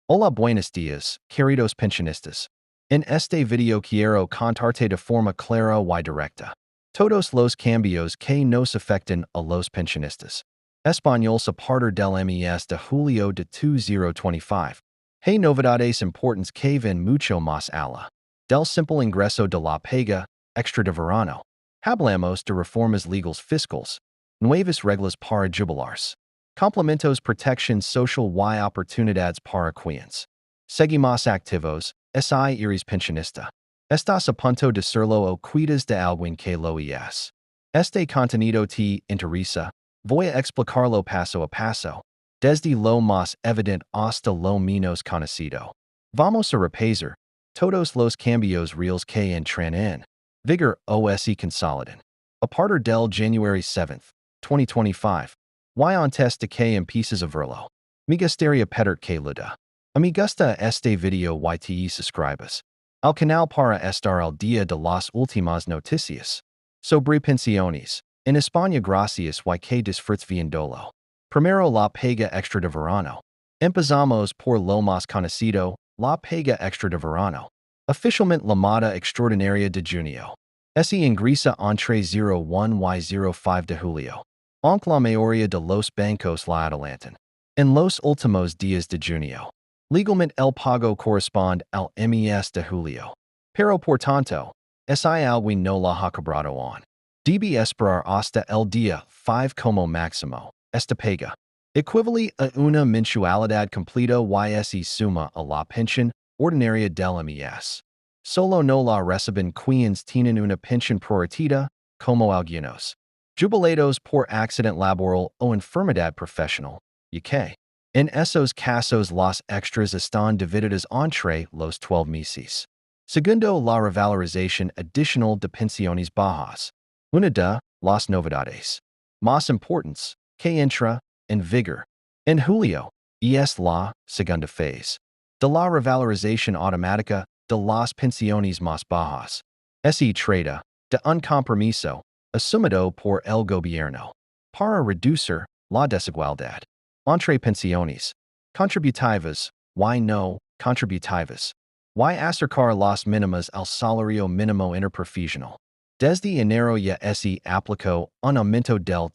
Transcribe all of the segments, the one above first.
Hola buenos días, queridos pensionistas. En este video quiero contarte de forma clara y directa todos los cambios que nos afectan a los pensionistas españoles a partir del mes de julio de 2025. Hay novedades importantes que van mucho más allá del simple ingreso de la paga extra de verano. Hablamos de reformas legales fiscales, nuevas reglas para jubilarse, complementos protección social y oportunidades para quienes seguimos activos, si eres pensionista. Estás a punto de serlo o cuidas de alguien que lo es. Este contenido te interesa. Voy a explicarlo paso a paso, desde lo más evidente hasta lo menos conocido. Vamos a repasar todos los cambios reales que entran en vigor y consolidan a partir del January 7th, 2025. Y antes de que empieces a verlo, me gustaría pedir que le da a me gusta este video y te suscribas al canal para estar al día de las últimas noticias sobre pensiones en España. Gracias y que disfrutes viéndolo. Primero, la paga extra de verano. Empezamos por lo más conocido, la paga extra de verano. Oficialmente llamada extraordinaria de junio. Se ingresa entre 01 y 05 de julio. Aunque la mayoría de los bancos la adelantan en los últimos días de junio. Legalmente el pago corresponde al mes de julio. Pero por tanto, si alguien no la ha cobrado aún, debe esperar hasta el día 5 como máximo. Esta paga equivale a una mensualidad completa y se suma a la pensión ordinaria del mes. Solo no la reciben quienes tienen una pensión proratita, como algunos jubilados por accidente laboral o enfermedad profesional, y que en esos casos las extras están divididas entre los 12 meses. Segundo, la revalorización adicional de pensiones bajas. Una de las novedades más importantes que entra en vigor en julio y es la segunda fase de la revalorización automática de las pensiones más bajas. Se trata de un compromiso asumido por el gobierno para reducir la desigualdad entre pensiones contributivas y no contributivas y acercar las mínimas al salario mínimo interprofesional. Desde enero ya se aplicó un aumento del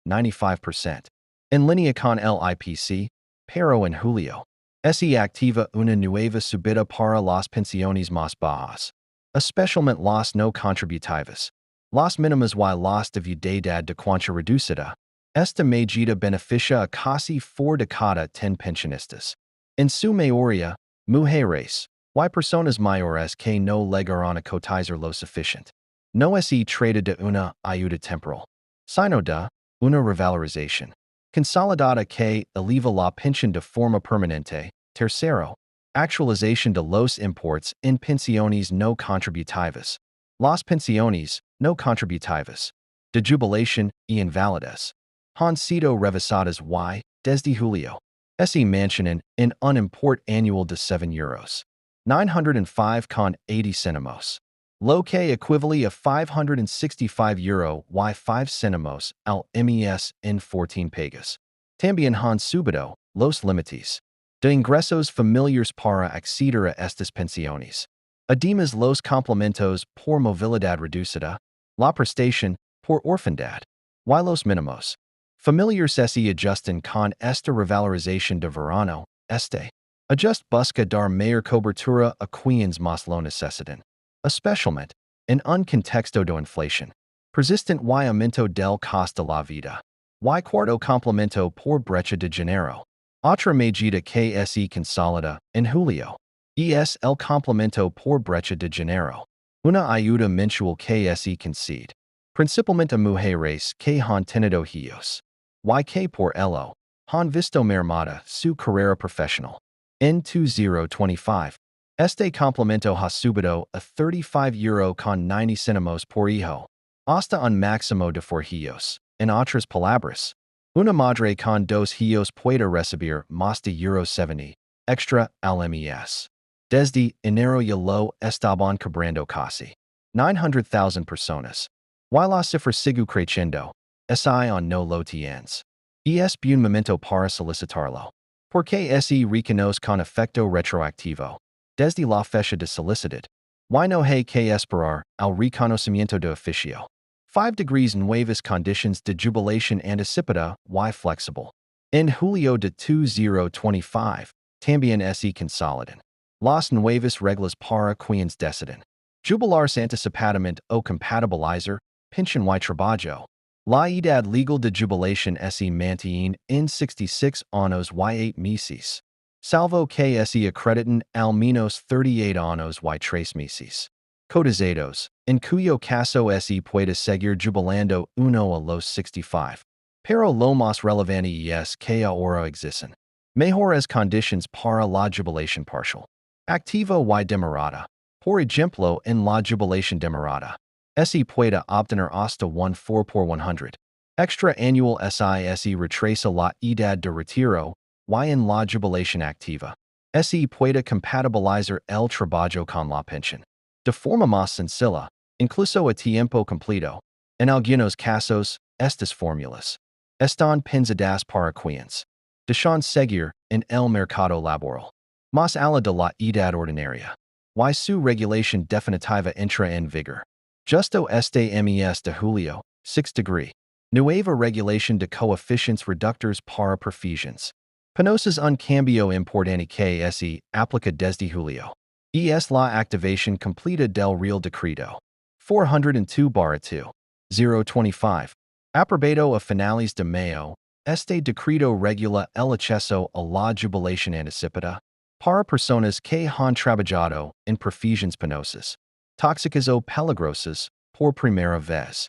95% en línea con el IPC, pero en julio se activa una nueva subida para las pensiones más bajas, especialmente las no contributivas, las mínimas y las de viudedad de cuenta reducida. Esta medida beneficia a casi 4 de cada 10 pensionistas, en su mayoría mujeres y personas mayores que no llegaron a cotizar lo suficiente. No se trata de una ayuda temporal, sino de una revalorización consolidada que eleva la pensión de forma permanente. Tercero, actualización de los imports en pensiones no contributivas. Las pensiones no contributivas de jubilación y invalidez han sido revisadas y, desde julio, se mantienen en un import anual de €7, 905,80 céntimos, lo que equivale a €565 y 5 céntimos al mes en 14 pagas. También han subido los límites de ingresos familiares para acceder a estas pensiones. Además, los complementos por movilidad reducida, la prestación por orfandad y los mínimos familiares se ajustan con esta revalorización de verano. Este ajust busca dar mayor cobertura a quienes más lo necesitan, especialmente en un contexto de inflación persistente y aumento del costo de la vida. Y cuarto, complemento por brecha de género. Otra medida que se consolida en julio y es el complemento por brecha de género, una ayuda mensual que se concede principalmente a mujeres que han tenido hijos y que por ello han visto mermada su carrera profesional. En 2025, este complemento ha subido a €35,90 céntimos por hijo, hasta un máximo de 4 hijos. En otras palabras, una madre con 2 hijos puede recibir más de €70 extra al mes. Desde enero ya lo estaban cobrando casi 900,000 personas. Y la cifra sigue creciendo, si aún no lo tienes. Es un momento para solicitarlo. Porque se reconoce con efecto retroactivo. Desde la fecha de solicitud. Y no hay que esperar al reconocimiento de oficio. 5 degrees nuevas conditions de jubilación anticipada y flexible. En julio de 2025, también se consolidan. Las nuevas reglas para quienes deciden. Jubilarse anticipadamente o compatibilizar, pensión y trabajo. La edad legal de jubilación se mantiene en 66 años y 8 meses. Salvo que se acrediten al menos 38 años y 3 meses. Cotizados, en cuyo caso se puede seguir jubilando uno a los 65. Pero lo más relevante es que ahora existen mejores conditions para la jubilación parcial. Activa y demorada. Por ejemplo, en la jubilación demorada, se puede obtener hasta un 4 por 100. Extra annual se retrasa la edad de retiro, y en la jubilación activa, se puede compatibilizar el trabajo con la pensión. De forma más sencilla, incluso a tiempo completo. En algunos casos, estas fórmulas están pensadas para quienes desean seguir en el mercado laboral más allá de la edad ordinaria. Y su regulación definitiva entra en vigor. Justo este mes de julio, 6 degree. Nueva regulación de coeficientes reductores para profesiones. Conoces un cambio importante que se aplica desde julio. Es la activación completa del Real Decreto 402/2, 025. Aprobado a finales de mayo, este decreto regula el acceso a la jubilación anticipada para personas que han trabajado en profesiones penosas, tóxicas o peligrosas por primera vez.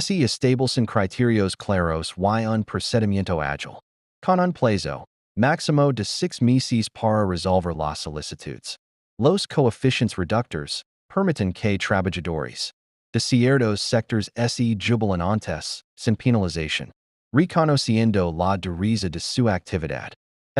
Se establecen criterios claros y un procedimiento ágil, con un plazo máximo de 6 meses para resolver las solicitudes. Los coeficientes reductores permiten que trabajadores de ciertos sectores se jubilen antes, sin penalización, reconociendo la dureza de su actividad.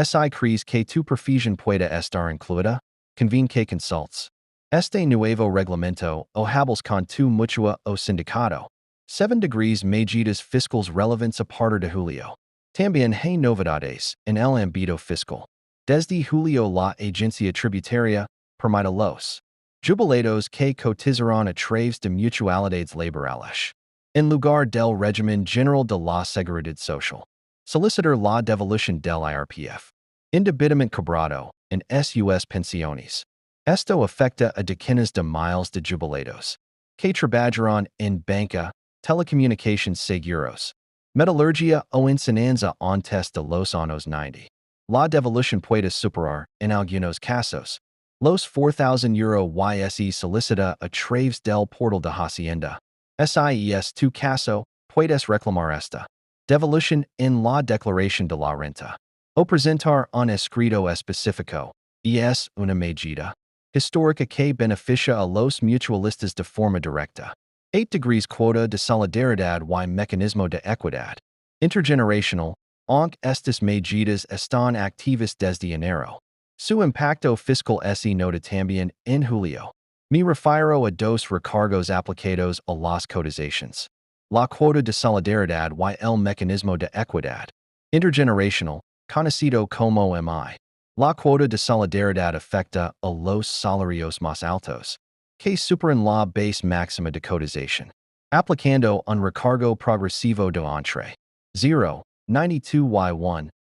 Si crees que tu profesión puede estar incluida, conviene que consultes este nuevo reglamento o hables con tu mutua o sindicato. 7 degrees medidas fiscales relevantes a partir de julio. También hay novedades en el ámbito fiscal. Desde julio la agencia tributaria permite los jubilados que cotizarán a través de mutualidades laborales, en lugar del régimen general de la Seguridad Social, solicitar la devolución del IRPF, indebidamente cobrado, en sus pensiones. Esto afecta a decenas de miles de jubilados que trabajarán en banca, telecomunicaciones seguros, metalurgia o enseñanza antes de los años 90. La devolución puede superar, en algunos casos, los 4,000 euro y se solicita a través del portal de Hacienda. Si tu caso, puedes reclamar esta devolución en la declaración de la renta o presentar un escrito específico. Es una medida histórica que beneficia a los mutualistas de forma directa. 8 degrees cuota de solidaridad y mecanismo de equidad intergeneracional, aunque estas medidas están activas desde enero. Su impacto fiscal se nota también en julio. Me refiero a dos recargos aplicados a las cotizaciones. La cuota de solidaridad y el mecanismo de equidad intergeneracional, conocido como MI. La cuota de solidaridad afecta a los salarios más altos, que superan la base máxima de cotización, aplicando un recargo progresivo de entre 0,92 y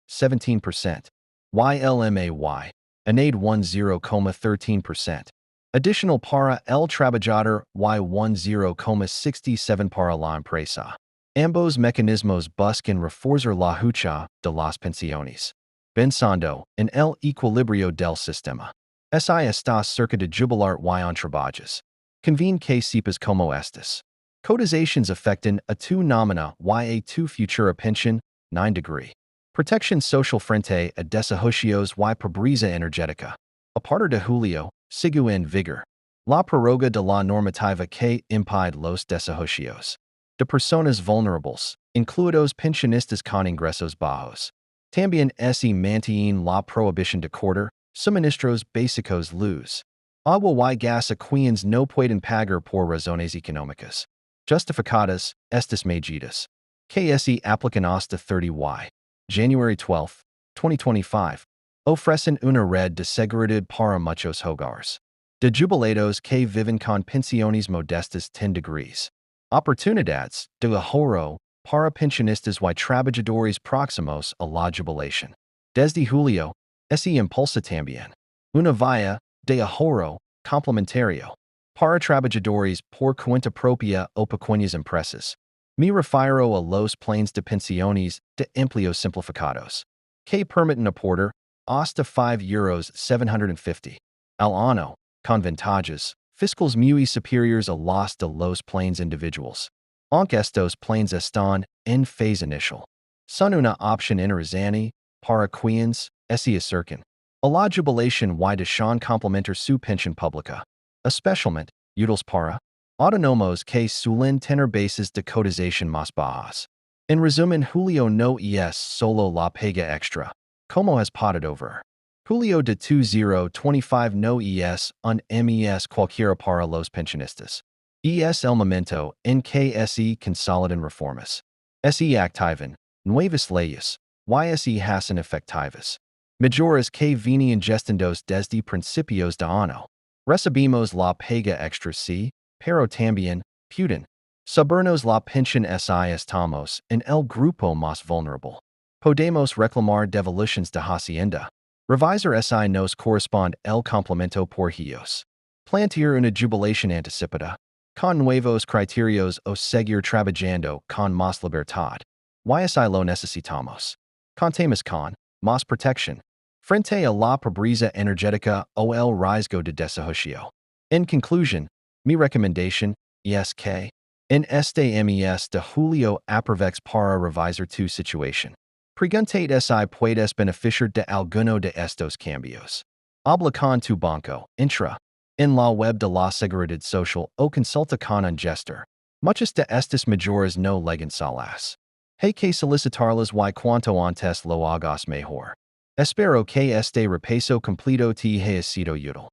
17%, YLMAY, anade 10,13%, additional para el trabajador y 10,67 para la empresa. Ambos mecanismos buscan reforzar la hucha de las pensiones, pensando en el equilibrio del sistema. Si estás cerca de jubilar y en trabajas, conviene que sepas como estas cotizations afectan a tu nómina y a tu futura pensión. 9 degree. Protección social frente a desajustes y pobreza energética. A partir de julio, sigue en vigor la prórroga de la normativa que impide los desajustes de personas vulnerables, incluidos pensionistas con ingresos bajos. También se mantiene la prohibición de cortar suministros básicos luz, agua y gas a quienes no pueden pagar por razones económicas justificadas. Estas medidas que se aplican hasta 30 January 12, 2025, ofrecen una red de seguridad para muchos hogares. De jubilados que viven con pensiones modestas 10 degrees. Oportunidades de ahorro para pensionistas y trabajadores próximos a la jubilación. Desde Julio, se impulsa también una vía de ahorro complementario para trabajadores por cuenta propia o pequeñas empresas. Me refiero a los planes de pensiones de empleos simplificados, que permiten aportar hasta €5,750 al año, con ventajas fiscales muy superiores a las de los planes individuals. Aunque estos planes están en fase inicial, son una opción interesante para quienes se acercan a la jubilación y desean complementar su pensión pública, especialmente útiles para autónomos que suelen tener bases de cotización más bajas. En resumen, Julio no es solo la paga extra, como es podido ver. Julio de 2025 no es un mes cualquiera para los pensionistas. Es el momento en que se consolidan reformas. Se activan nuevas leyes y se hacen efectivas mejoras que vienen gestándose desde principios de año. Recibimos la paga extra sí, pero también pueden subirnos la pensión si estamos en el grupo más vulnerable. Podemos reclamar devoluciones de hacienda. Revisar si nos corresponde el complemento por hijos. Plantear una jubilación anticipada, con nuevos criterios o seguir trabajando con más libertad. Y si lo necesitamos. Contamos con más protección frente a la pobreza energética o el riesgo de desahucio. En conclusión, mi recomendación es que, en este mes de julio aproveches para revisar tu situación. Preguntate si puedes beneficiar de alguno de estos cambios. Habla con tu banco, entra en la web de la Seguridad Social o consulta con un gestor. Muchas de estas mejoras no llegan solas. Hay que solicitarlas y cuanto antes lo hagas mejor. Espero que este repaso completo te haya sido útil.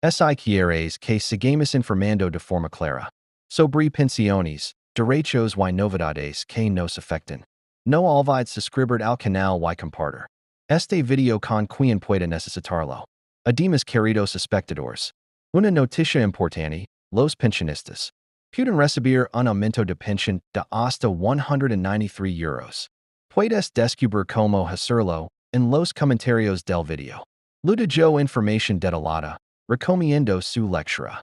Si quieres que sigamos informando de forma clara sobre pensiones, derechos y novedades que nos afecten. No olvides suscribir al canal y compartir este video con quien pueda necesitarlo. Además, queridos espectadores, una noticia importante, los pensionistas pueden recibir un aumento de pensión de hasta €193. Puedes descubrir cómo hacerlo en los comentarios del video. Luego información detallada, recomiendo su lectura.